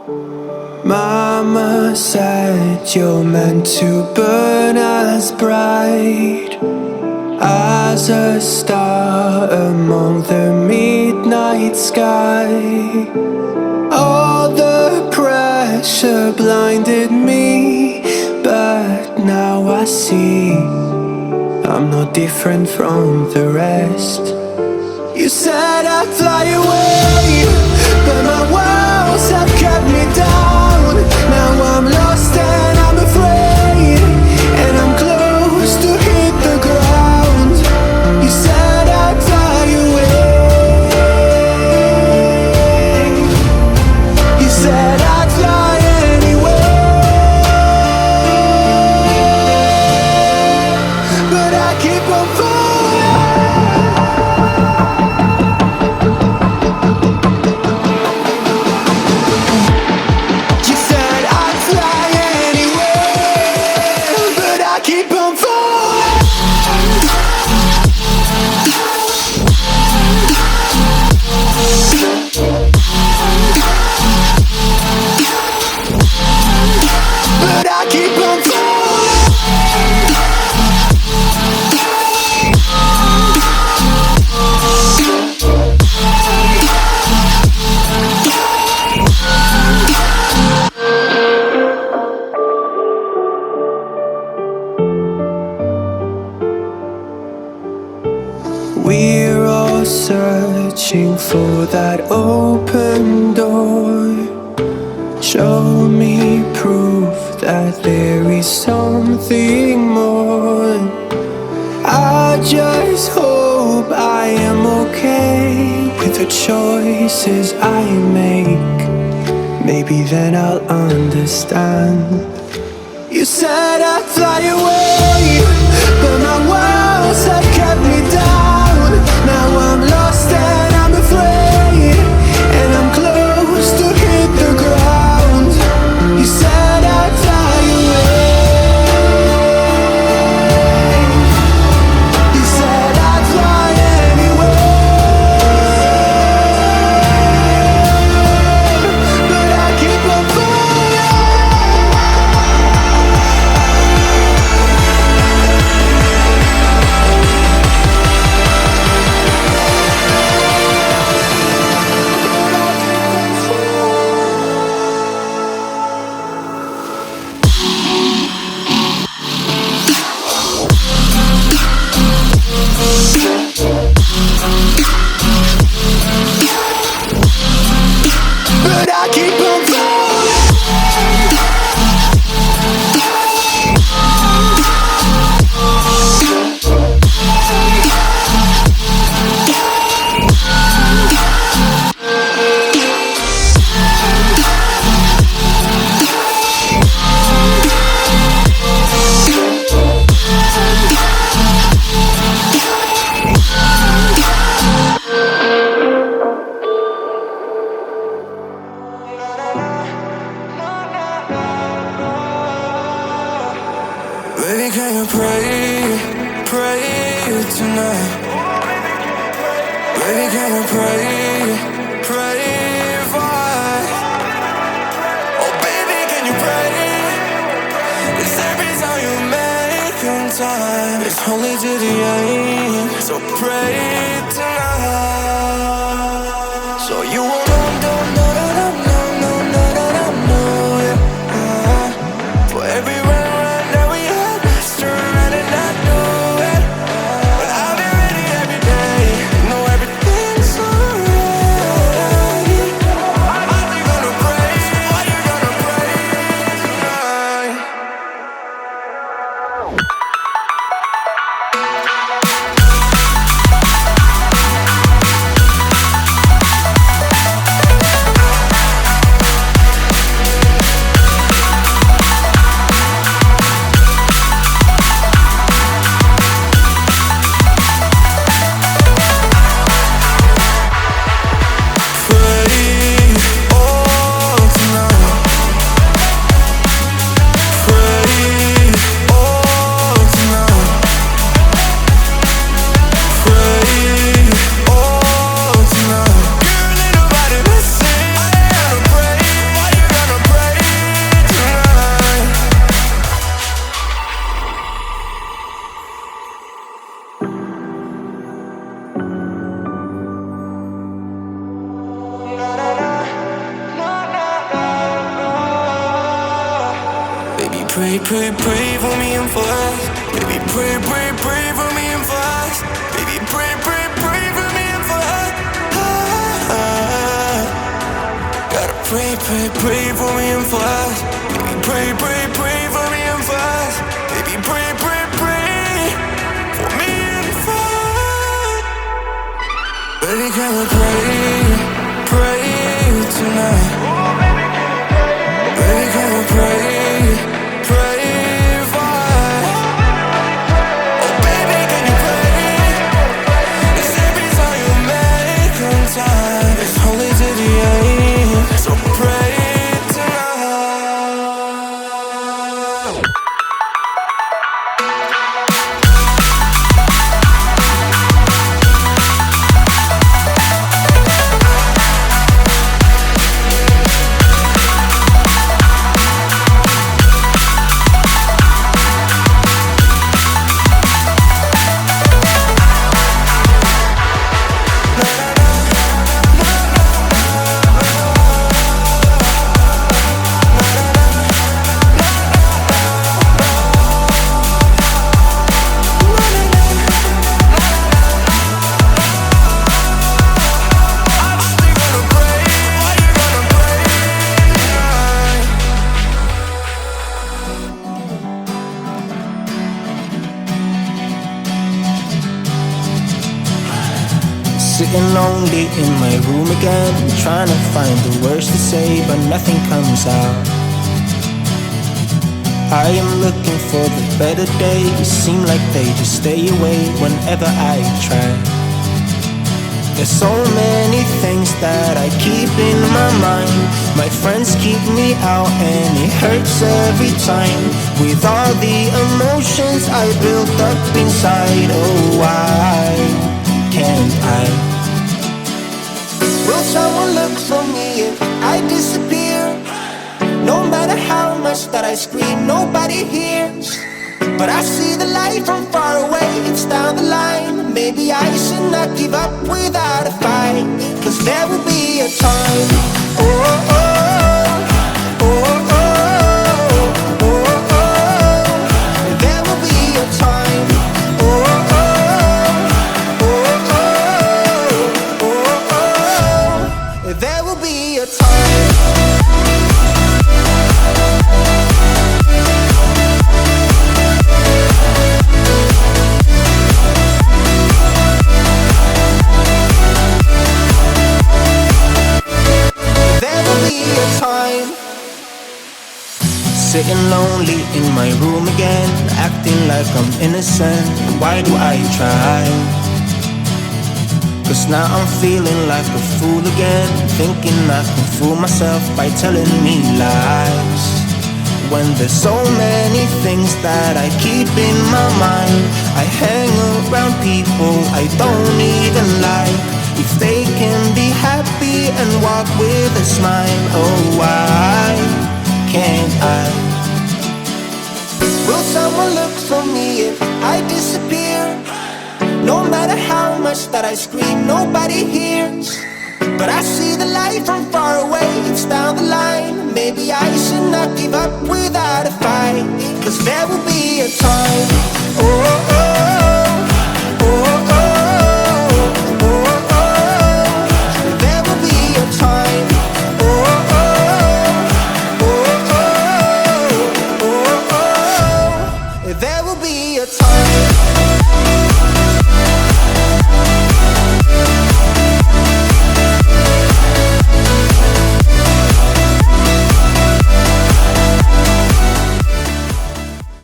Mama said you're meant to burn as bright as a star among the midnight sky. All the pressure blinded me, but now I see I'm not different from the rest. You said I'd fly away, but my walls have kept me down. Now I'm lost and I'm afraid, and I'm close to hit the ground. You said I'd fly away. You said I'd fly anyway, but I keep on falling. Keep on falling. But I keep on falling. We're all searching for that open door. Show me proof that there is something more. I just hope I am okay with the choices I make. Maybe then I'll understand. You said I'd fly away, but my walls have kept me down. Now I'm lost and I'm afraid, and I'm close to hit the ground. You said I'd fly away. You said I'd fly anyway, but I keep on falling. But I keep on falling. Baby, can you pray tonight? Baby, can you pray for? Oh, baby, can you pray? 'Cause every time you make time, it's only to the end. So pray tonight. So you won't for every run that we had, turn around and not do it. But I'll be ready every day, know everything's alright. Are you gonna pray? Are you gonna pray tonight? pray, pray, pray for me and for us. Baby, pray, pray, pray for me and for us. Baby, pray, pray, pray for me and for us. Gotta pray, pray, pray for me and for us. Baby, pray, pray, pray for me and for us. Baby, pray, pray, pray for me and for us. Baby, can we pray, pray tonight? Baby, can we pray, pray for us? Oh baby, can you pray? Cause every time you make on time, it's holy to the end. So pray tonight. Sitting lonely in my room again, trying to find the words to say, but nothing comes out. I am looking for the better days, seem like they just stay away whenever I try. There's so many things that I keep in my mind. My friends keep me out and it hurts every time. With all the emotions I built up inside, oh why can't I? Will someone look for me if I disappear? No matter how much that I scream, nobody hears. But I see the light from far away, it's down the line. Maybe I should not give up without a fight. Cause there will be a time, oh, oh, oh, oh, oh, oh, oh. There will be a time, oh, oh, oh, oh, oh, oh. There will be a time. Sitting lonely in my room again, acting like I'm innocent. Why do I try? Cause now I'm feeling like a fool again, thinking I can fool myself by telling me lies. When there's so many things that I keep in my mind, I hang around people I don't even like. If they can be happy and walk with a smile, oh why can't I? Will someone look for me if I disappear? No matter how much that I scream, nobody hears. But I see the light from far away, it's down the line. Maybe I should not give up without a fight. Cause there will be a time, oh, oh.